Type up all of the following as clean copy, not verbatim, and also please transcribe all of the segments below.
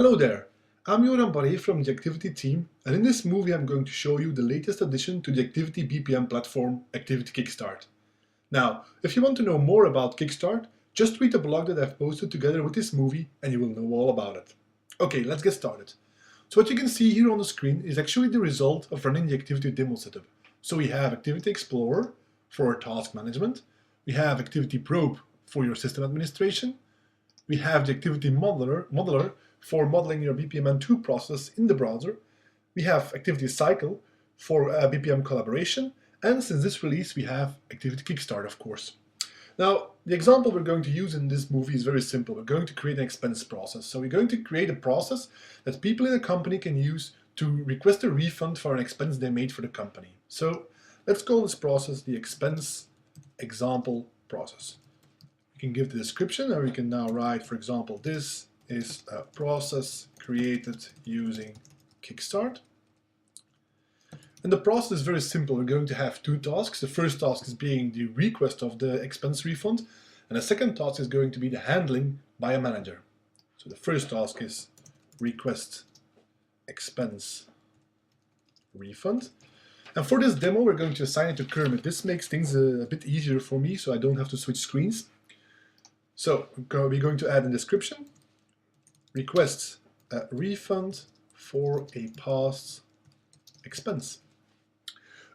Hello there, I'm Joran Barre from the Activity team, and in this movie I'm going to show you the latest addition to the Activity BPM platform, Activity Kickstart. Now, if you want to know more about Kickstart, just read the blog that I've posted together with this movie and you will know all about it. Okay, let's get started. So what you can see here on the screen is actually the result of running the Activity demo setup. So we have Activity Explorer for task management, we have Activity Probe for your system administration, we have the Activity Modeler for modeling your BPMN2 process in the browser. We have Activity Cycle for BPM collaboration. And since this release, we have Activity Kickstart, of course. Now, the example we're going to use in this movie is very simple. We're going to create an expense process. So we're going to create a process that people in a company can use to request a refund for an expense they made for the company. So let's call this process the expense example process. We can give the description, and we can now write, for example, this is a process created using Kickstart. And the process is very simple. We're going to have two tasks. The first task is being the request of the expense refund, and the second task is going to be the handling by a manager. So the first task is request expense refund. And for this demo, we're going to assign it to Kermit. This makes things a bit easier for me, so I don't have to switch screens. So we're going to add a description. Request a refund for a past expense.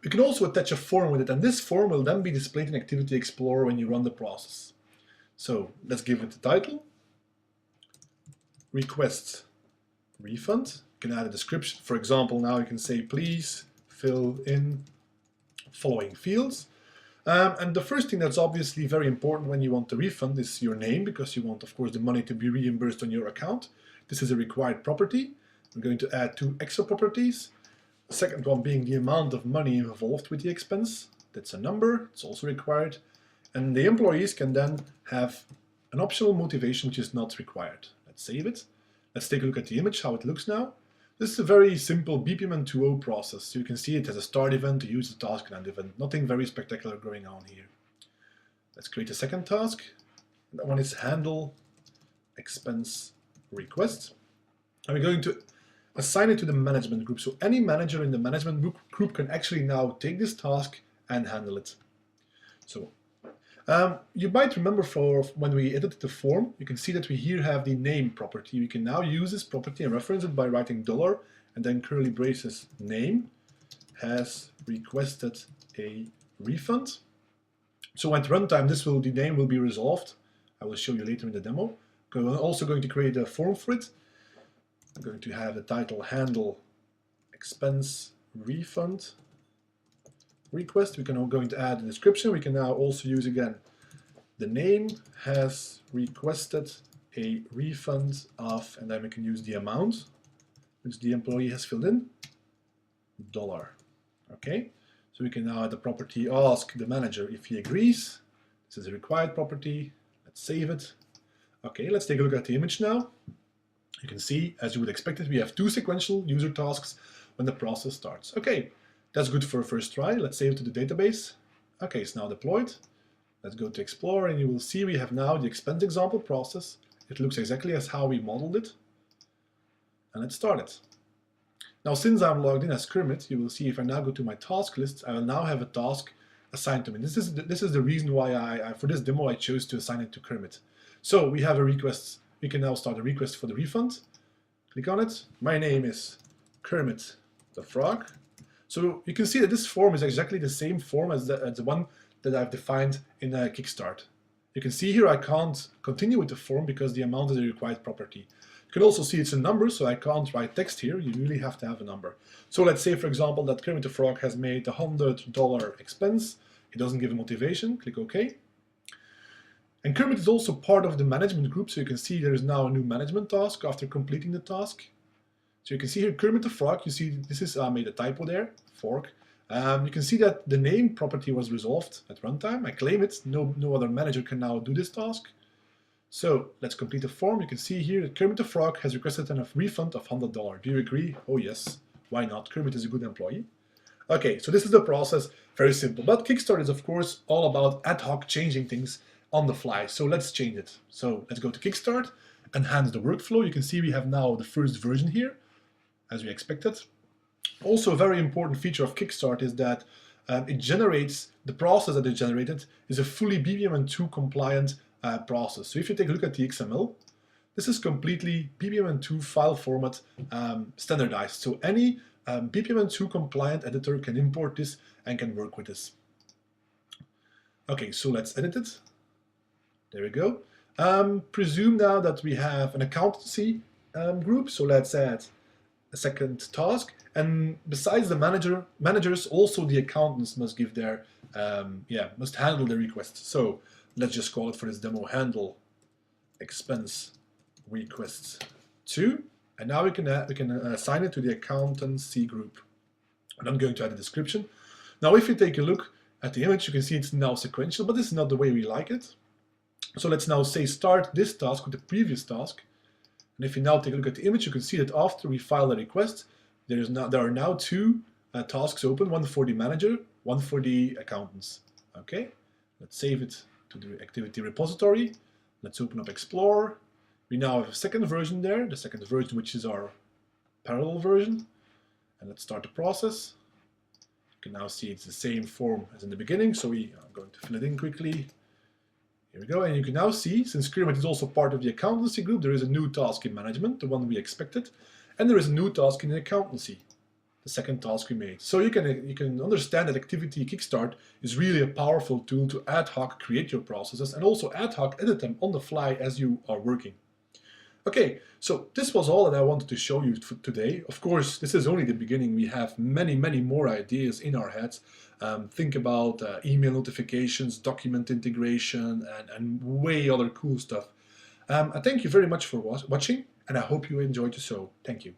We can also attach a form with it, and this form will then be displayed in Activity Explorer when you run the process. So let's give it the title. Request refund. You can add a description. For example, now you can say, please fill in following fields. And the first thing that's obviously very important when you want the refund is your name, because you want, of course, the money to be reimbursed on your account. This is a required property. I'm going to add two extra properties. The second one being the amount of money involved with the expense. That's a number. It's also required. And the employees can then have an optional motivation which is not required. Let's save it. Let's take a look at the image, how it looks now. This is a very simple BPMN2O process. You can see it has a start event, a use the task, and end event. Nothing very spectacular going on here. Let's create a second task. That one is handle expense request. And we're going to assign it to the management group. So any manager in the management group can actually now take this task and handle it. So you might remember for when we edited the form, you can see that we here have the name property. We can now use this property and reference it by writing $ and then curly braces name has requested a refund. So at runtime, the name will be resolved. I will show you later in the demo. We're also going to create a form for it. I'm going to have the title handle expense refund request. We can now going to add a description. We can now also use again the name has requested a refund of, and then we can use the amount which the employee has filled in, $. Okay, so we can now add the property ask the manager if he agrees. This is a required property. Let's save it. Okay, let's take a look at the image now. You can see, as you would expect it, we have two sequential user tasks when the process starts. Okay, that's good for a first try. Let's save it to the database. Okay, it's now deployed. Let's go to Explorer, and you will see we have now the expense example process. It looks exactly as how we modeled it. And let's start it. Now, since I'm logged in as Kermit, you will see if I now go to my task list, I will now have a task assigned to me. This is the reason why for this demo I chose to assign it to Kermit. So we have a request. We can now start a request for the refund. Click on it. My name is Kermit the Frog. So you can see that this form is exactly the same form as the one that I've defined in Kickstart. You can see here I can't continue with the form because the amount is a required property. You can also see it's a number, so I can't write text here. You really have to have a number. So let's say, for example, that Kermit the Frog has made a $100 expense. He doesn't give a motivation. Click OK. And Kermit is also part of the management group, so you can see there is now a new management task after completing the task. So you can see here Kermit the Frog. You see this is made a typo there, fork. You can see that the name property was resolved at runtime. I claim it. No other manager can now do this task. So let's complete the form. You can see here that Kermit the Frog has requested a refund of $100. Do you agree? Oh yes. Why not? Kermit is a good employee. Okay, so this is the process. Very simple. But Kickstart is of course all about ad hoc changing things on the fly. So let's change it. So let's go to Kickstart. enhance the workflow. You can see we have now the first version here, as we expected. Also, a very important feature of Kickstart is that it generates, the process that it generated is a fully BPMN2 compliant process. So if you take a look at the XML, this is completely BPMN2 file format standardized. So any BPMN2 compliant editor can import this and can work with this. Okay, so let's edit it. There we go. Presume now that we have an accountancy group. So let's add a second task. And besides the managers, also the accountants must give their, must handle the requests. So let's just call it for this demo, handle expense requests 2. And now we can assign it to the accountancy group. And I'm going to add a description. Now, if you take a look at the image, you can see it's now sequential, but this is not the way we like it. So let's now say start this task with the previous task. And if you now take a look at the image, you can see that after we file the request, there are now 2 tasks open, one for the manager, one for the accountants. Okay, let's save it to the activity repository. Let's open up Explorer. We now have a second version there, the second version which is our parallel version. And let's start the process. You can now see it's the same form as in the beginning, so I'm going to fill it in quickly. Here we go, and you can now see, since Clearmate is also part of the accountancy group, there is a new task in management, the one we expected, and there is a new task in accountancy, the second task we made. So you can understand that Activity Kickstart is really a powerful tool to ad hoc create your processes and also ad hoc edit them on the fly as you are working. Okay, so this was all that I wanted to show you today. Of course, this is only the beginning. We have many, many more ideas in our heads. Think about email notifications, document integration, and way other cool stuff. I thank you very much for watching, and I hope you enjoyed the show. Thank you.